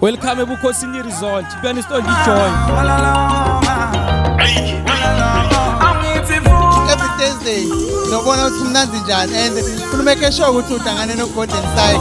Welcome ebukhosini result. Pianist Joy. Every Thursday, ngiyabona ukuthi mnandi njani and kumeke sure ukuthi uhlangane no Golden Side.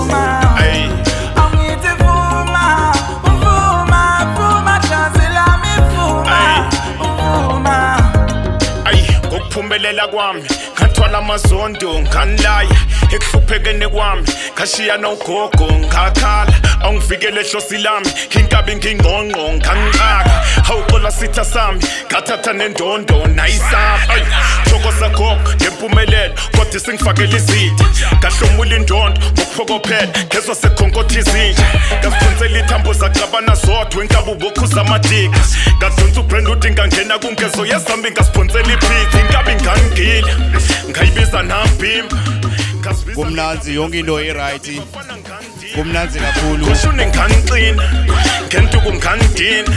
Ngokuphumelela kwami ngathwala amazondo nganilaya ekuhluphekene kwami khashiya nogogo ngakhala awungivikele ehlosi lami inkabi ngingqongqo ngangixaka awuxola sitha sami ngathatha nendondo nayisapha thokoza gogo ngempumelelo kodwa singifakela izitha ngahlomula indondo ngokuphokophela ngezwe sekhonkotha izinja ngasiphonsela ithambo zaxabana zodwa enkabi ubokhuza amadika ngadonsa ubrand udinga ngena kungezo yezambi ngasiphonsela iphithi inkabi ngangigila ngayibiza nambimba kumnanzi yonke into right kumnanzi kakhulu kushune ngangixina ngentuku ngangidina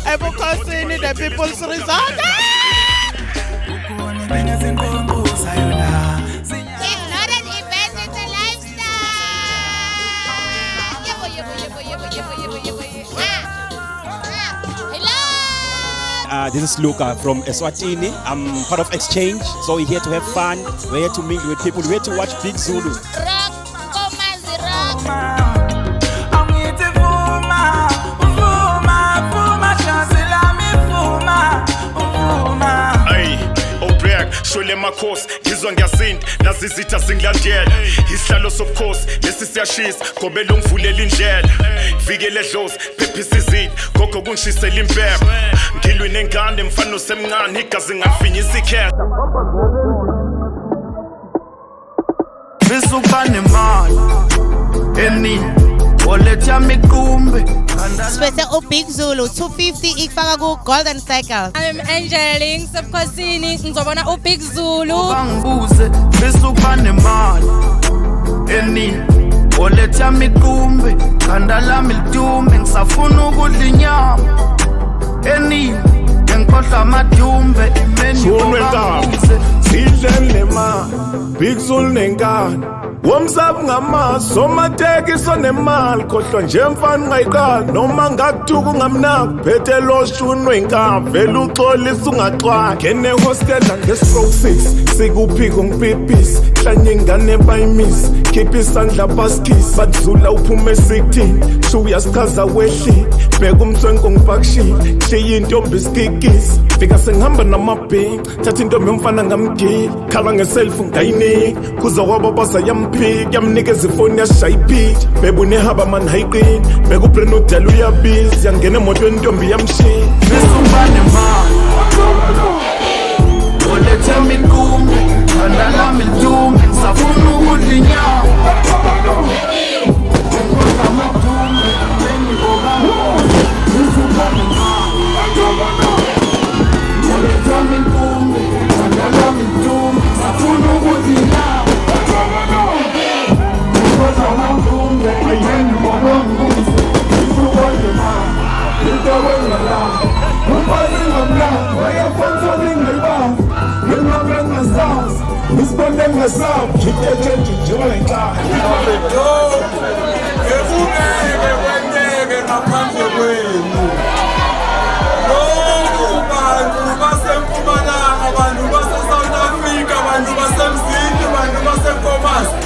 Ebukhosini the people's result. This is Luca from Eswatini. I'm part of Exchange, so we're here to have fun. We're here to mingle with people. We're here to watch Big Zulu. Rock, Komazi rock. Shole makhosi ngizwa ngiyasinda nazizitha zingilandela isihlalo sobukhosi lesi siyashisa gobela ungivulela indlela vikele dlozi phephisa izitha gogo kungishisela impepho ngilwi nengane mfana osemncane igazi ngafinyisa ikhetha bisuka nemali eningi oletha mikumbe Siphethe Big Zulu 250 ikufaka ku Golden Cycle. I'm Angeling Sebukhosini ngizobona Big Zulu. Bangibuze bisuka nemali eningi oletha mikumbe khanda lami lidumbe ngisafuna ukudla inyama eningi ngikhohlwa amadumbe imeni bangibuze sidlele ma Big Zulu nenkani womsabu ngamaso omatekiso nemali khohlwa nje mfana ungayiqala noma ngakuthuka ungamnaki phethe loshunu wenkabi vele uxolisa ungaxwaya ngene hostela ngestroke 6 sikuphiko ngipipisi hlanye ingane bayimisi khipha isandla baskisi badlula uphume 16 shu uyasichaza wehli bheka umthwenko ngipakishile hliye intombi isikikisi fika sengihamba namabhingi thatha intombi yomfana ngamgili khala ngeselfu ngayiniki kuza kwabo basayamphika yamnikeza ifoni yashaya iphithi bebunehaba mani hayiqini beka ubrand udala uyabizi yangena emotweni intombi yamshiya bisuka nemali oletha mikumbe khanda lami lidumbe ngisafuna ukudla inyama Abantu base South Africa, abantu base Mzini, abantu base Komasi